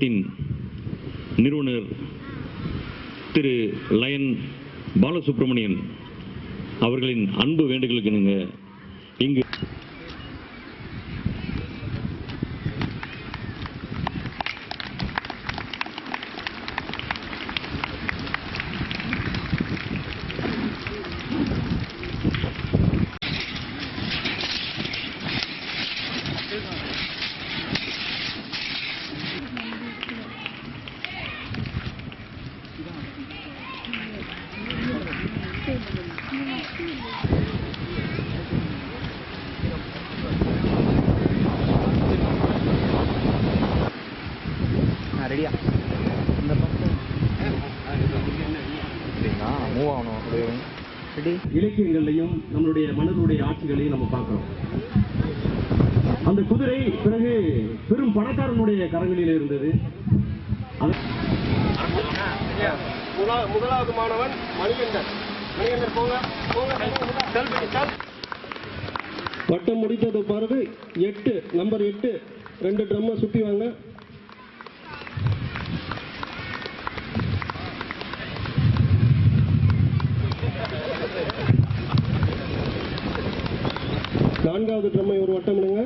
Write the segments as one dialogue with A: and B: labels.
A: மாவட்டத்தின் நிறுவனர் திரு லயன் பாலசுப்ரமணியன் அவர்களின் அன்பு வேண்டுதலுக்கு இணங்க இங்கு
B: ரெடியா இந்த பக்கம் மூவ் ஆகணும் அப்படியே ரெடி.
C: இலக்கியங்களையும் நம்மளுடைய மனதுடைய ஆட்சிகளையும் நம்ம பார்க்கிறோம். அந்த குதிரை பிறகு பெரும் பணக்காரனுடைய கரங்களில் இருந்தது. முதலாவது மாணவன் மணிகண்டன். மணிகண்டன் போங்க வட்டம் முடித்தது பாருங்க. 8 நம்பர் 8 2 ட்ரம்மை சுத்தி வாங்க. நான்காவது ட்ரம்மை ஒரு வட்டம் விடுங்க.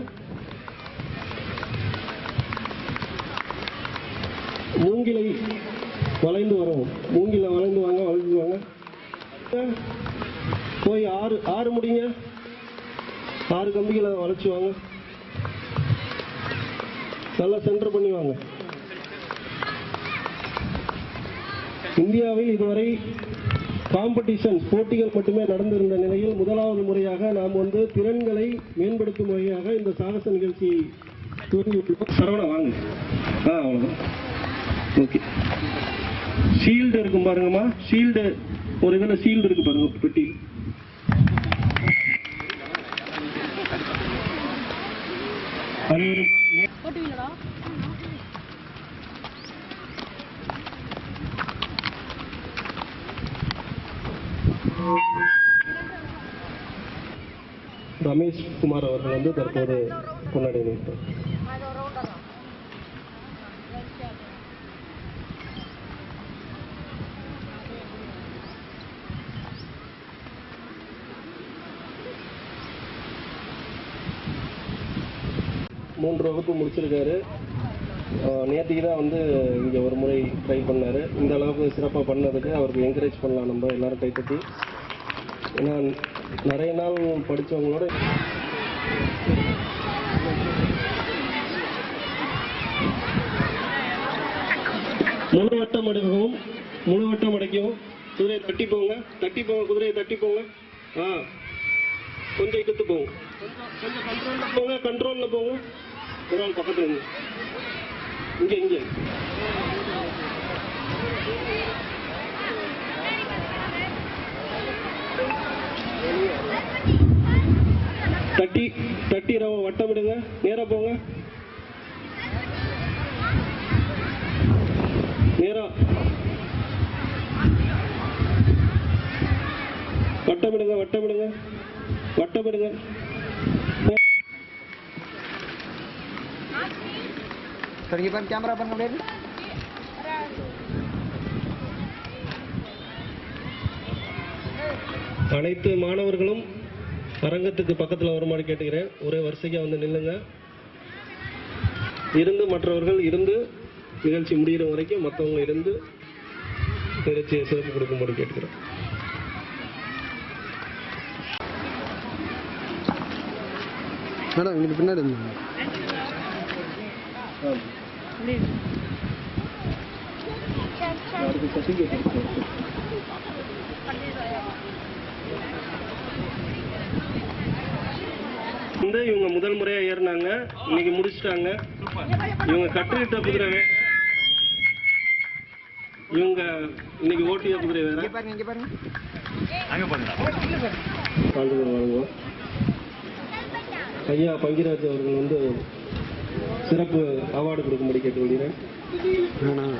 C: மூங்கிலை வளைந்து வரும். மூங்கில வளைந்து வாங்க. வளைந்து வாங்க. போய் 6 முடிங்க. 6 கம்பிகளை வளைச்சு வாங்க. நல்லா சென்டர் பண்ணி வாங்க. இந்தியாவில் இதுவரை காம்படிஷன் போட்டிகள் மட்டுமே நடந்திருந்த நிலையில் முதலாவது முறையாக நாம் திறன்களை மேம்படுத்தும் வகையாக இந்த சாகச நிகழ்ச்சி துவங்கியுள்ளோம். சரவணா வாங்க. அவ்வளோதான். ஓகே. ஷீல்டு இருக்கும் பாருங்கம்மா. ஷீல்டு ஒரு இதில் ஷீல்டு இருக்கு பாருங்க பெட்டி. ரமேஷ் குமார் அவர்கள் தற்போது கொண்டாடி நிற்பார். மூன்று வகுப்பு முடிச்சிருக்காரு. நேற்றுக்கு தான் இங்கே ஒரு முறை ட்ரை பண்ணார். இந்த அளவுக்கு சிறப்பாக பண்ணதுக்கு அவருக்கு என்கரேஜ் பண்ணலாம் நம்ம எல்லாரும் கைத்தட்டி. ஏன்னா நிறைய நாள் படித்தவங்களோட முழுவட்டம் அடைக்கவும். முழுவட்டம் அடைக்கவும். குதிரையை தட்டி போங்க. தட்டி போங்க. குதிரையை தட்டி போங்க. கொஞ்சம் இழுத்து போங்க. கொஞ்சம் கண்ட்ரோலில் போங்க. கண்ட்ரோலில் போங்க. ஒரு ஆள் பக்கத்தில் இருந்து இங்கே தட்டி தட்டி வட்டம் விடுங்க. நேரா போங்க. நேரா வட்டம் விடுங்க. வட்டம் விடுங்க. வட்டம் விடுங்க.
B: சார் இங்கே பாருங்க. கேமரா பண்ண முடியாது.
C: அனைத்து மாணவர்களும் அரங்கத்துக்கு பக்கத்தில் வருமாறு கேட்டுக்கிறேன். ஒரே வரிசையாக நில்லுங்க. இருந்து மற்றவர்கள் இருந்து நிகழ்ச்சி முடிகிற வரைக்கும் மற்றவங்க இருந்து நிகழ்ச்சியை சிறப்பு கொடுக்கும்படி கேட்டுக்கிறேன்.
B: மேடம் இங்கிட்டு பின்னாடி
C: இவங்க முதல் முறையா ஏறினாங்க. இன்னைக்கு முடிச்சிட்டாங்க. இவங்க கற்றுக்கிட்ட குதிரை இவங்க இன்னைக்கு ஓட்டிய குதிரை வேற. ஐயா பங்கிராஜ் அவர்கள் சிறப்பு அவார்டு கொடுக்கும்படி கேட்டுக்கொள்கிறேன்.
B: வேணாம்